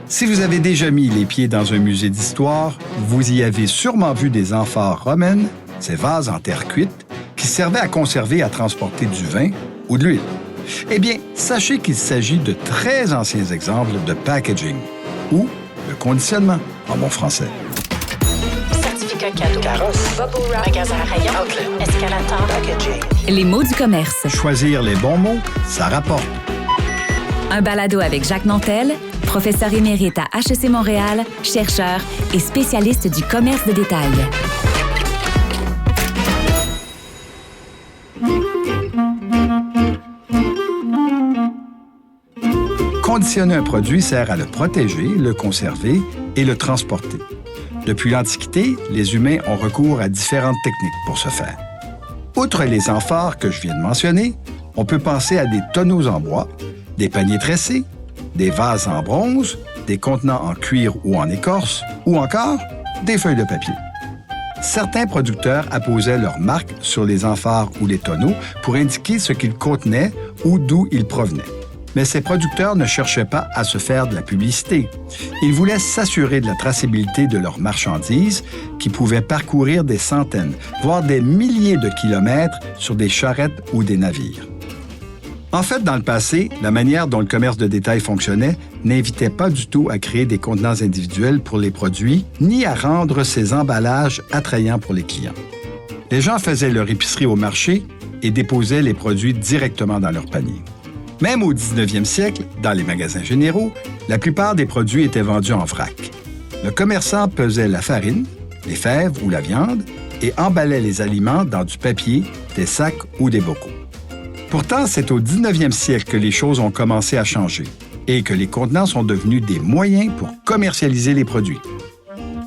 Si vous avez déjà mis les pieds dans un musée d'histoire, vous y avez sûrement vu des amphores romaines, ces vases en terre cuite, qui servaient à conserver et à transporter du vin ou de l'huile. Eh bien, sachez qu'il s'agit de très anciens exemples de packaging, ou de conditionnement, en bon français. Certificat cadeau. Carrosse. Vaporub. Magasin rayon. Outlet. Escalator. Packaging. Les mots du commerce. Choisir les bons mots, ça rapporte. Un balado avec Jacques Nantel, professeur émérite à HEC Montréal, chercheur et spécialiste du commerce de détail. Conditionner un produit sert à le protéger, le conserver et le transporter. Depuis l'Antiquité, les humains ont recours à différentes techniques pour ce faire. Outre les amphores que je viens de mentionner, on peut penser à des tonneaux en bois, des paniers tressés, des vases en bronze, des contenants en cuir ou en écorce, ou encore des feuilles de papier. Certains producteurs apposaient leur marque sur les amphores ou les tonneaux pour indiquer ce qu'ils contenaient ou d'où ils provenaient. Mais ces producteurs ne cherchaient pas à se faire de la publicité. Ils voulaient s'assurer de la traçabilité de leurs marchandises qui pouvaient parcourir des centaines, voire des milliers de kilomètres sur des charrettes ou des navires. En fait, dans le passé, la manière dont le commerce de détail fonctionnait n'invitait pas du tout à créer des contenants individuels pour les produits, ni à rendre ces emballages attrayants pour les clients. Les gens faisaient leur épicerie au marché et déposaient les produits directement dans leur panier. Même au 19e siècle, dans les magasins généraux, la plupart des produits étaient vendus en vrac. Le commerçant pesait la farine, les fèves ou la viande et emballait les aliments dans du papier, des sacs ou des bocaux. Pourtant, c'est au 19e siècle que les choses ont commencé à changer et que les contenants sont devenus des moyens pour commercialiser les produits.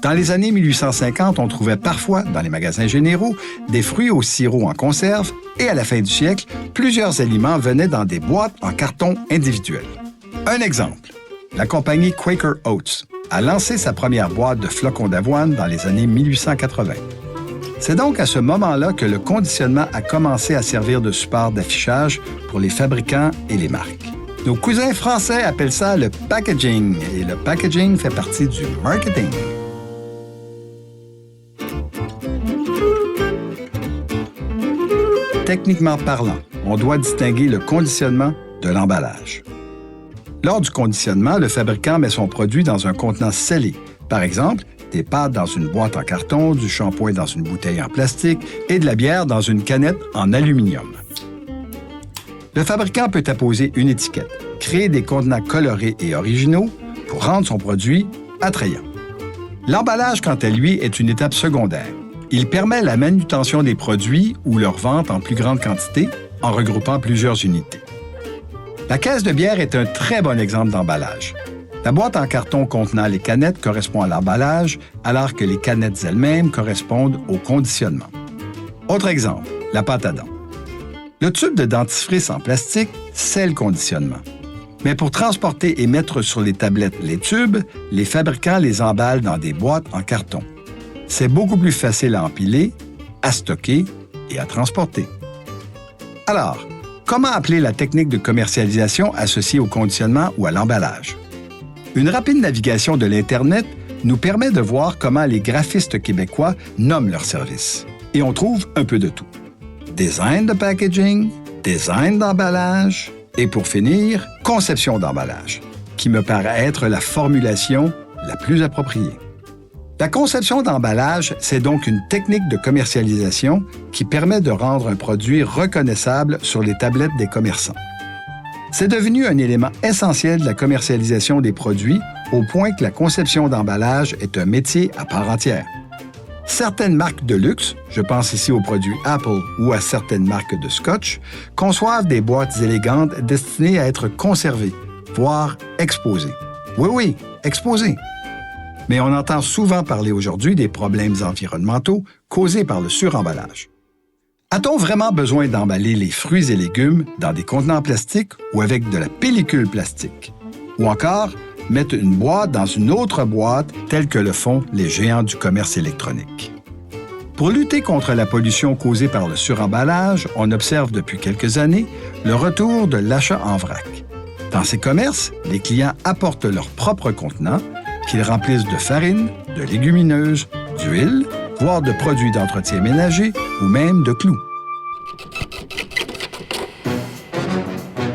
Dans les années 1850, on trouvait parfois, dans les magasins généraux, des fruits au sirop en conserve et à la fin du siècle, plusieurs aliments venaient dans des boîtes en carton individuel. Un exemple, la compagnie Quaker Oats a lancé sa première boîte de flocons d'avoine dans les années 1880. C'est donc à ce moment-là que le conditionnement a commencé à servir de support d'affichage pour les fabricants et les marques. Nos cousins français appellent ça le packaging, et le packaging fait partie du marketing. Techniquement parlant, on doit distinguer le conditionnement de l'emballage. Lors du conditionnement, le fabricant met son produit dans un contenant scellé, par exemple, des pâtes dans une boîte en carton, du shampoing dans une bouteille en plastique et de la bière dans une canette en aluminium. Le fabricant peut apposer une étiquette, créer des contenants colorés et originaux pour rendre son produit attrayant. L'emballage, quant à lui, est une étape secondaire. Il permet la manutention des produits ou leur vente en plus grande quantité en regroupant plusieurs unités. La caisse de bière est un très bon exemple d'emballage. La boîte en carton contenant les canettes correspond à l'emballage, alors que les canettes elles-mêmes correspondent au conditionnement. Autre exemple, la pâte à dents. Le tube de dentifrice en plastique, c'est le conditionnement. Mais pour transporter et mettre sur les tablettes les tubes, les fabricants les emballent dans des boîtes en carton. C'est beaucoup plus facile à empiler, à stocker et à transporter. Alors, comment appeler la technique de commercialisation associée au conditionnement ou à l'emballage? Une rapide navigation de l'Internet nous permet de voir comment les graphistes québécois nomment leurs services. Et on trouve un peu de tout. Design de packaging, design d'emballage et pour finir, conception d'emballage, qui me paraît être la formulation la plus appropriée. La conception d'emballage, c'est donc une technique de commercialisation qui permet de rendre un produit reconnaissable sur les tablettes des commerçants. C'est devenu un élément essentiel de la commercialisation des produits au point que la conception d'emballage est un métier à part entière. Certaines marques de luxe, je pense ici aux produits Apple ou à certaines marques de scotch, conçoivent des boîtes élégantes destinées à être conservées, voire exposées. Oui, exposées. Mais on entend souvent parler aujourd'hui des problèmes environnementaux causés par le suremballage. A-t-on vraiment besoin d'emballer les fruits et légumes dans des contenants plastiques ou avec de la pellicule plastique? Ou encore, mettre une boîte dans une autre boîte telle que le font les géants du commerce électronique. Pour lutter contre la pollution causée par le suremballage, on observe depuis quelques années le retour de l'achat en vrac. Dans ces commerces, les clients apportent leurs propres contenants qu'ils remplissent de farine, de légumineuses, d'huile, voire de produits d'entretien ménager ou même de clous.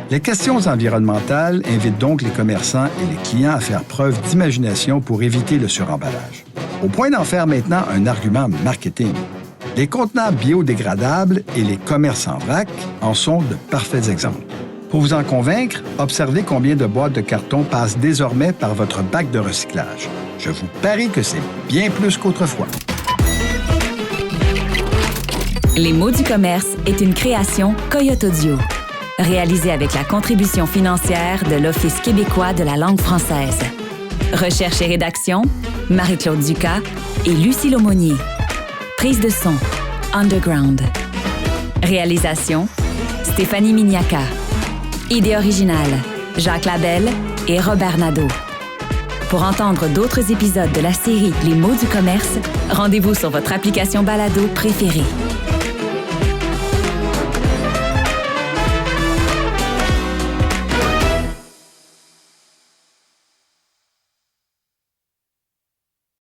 Les questions environnementales invitent donc les commerçants et les clients à faire preuve d'imagination pour éviter le suremballage. Au point d'en faire maintenant un argument marketing. Les contenants biodégradables et les commerces en vrac en sont de parfaits exemples. Pour vous en convaincre, observez combien de boîtes de carton passent désormais par votre bac de recyclage. Je vous parie que c'est bien plus qu'autrefois. Les mots du commerce est une création Coyote Audio. Réalisée avec la contribution financière de l'Office québécois de la langue française. Recherche et rédaction, Marie-Claude Ducas et Lucie Laumonier. Prise de son, Underground. Réalisation, Stéphanie Miniaca. Idée originale, Jacques Labelle et Robert Nadeau. Pour entendre d'autres épisodes de la série Les mots du commerce, rendez-vous sur votre application balado préférée.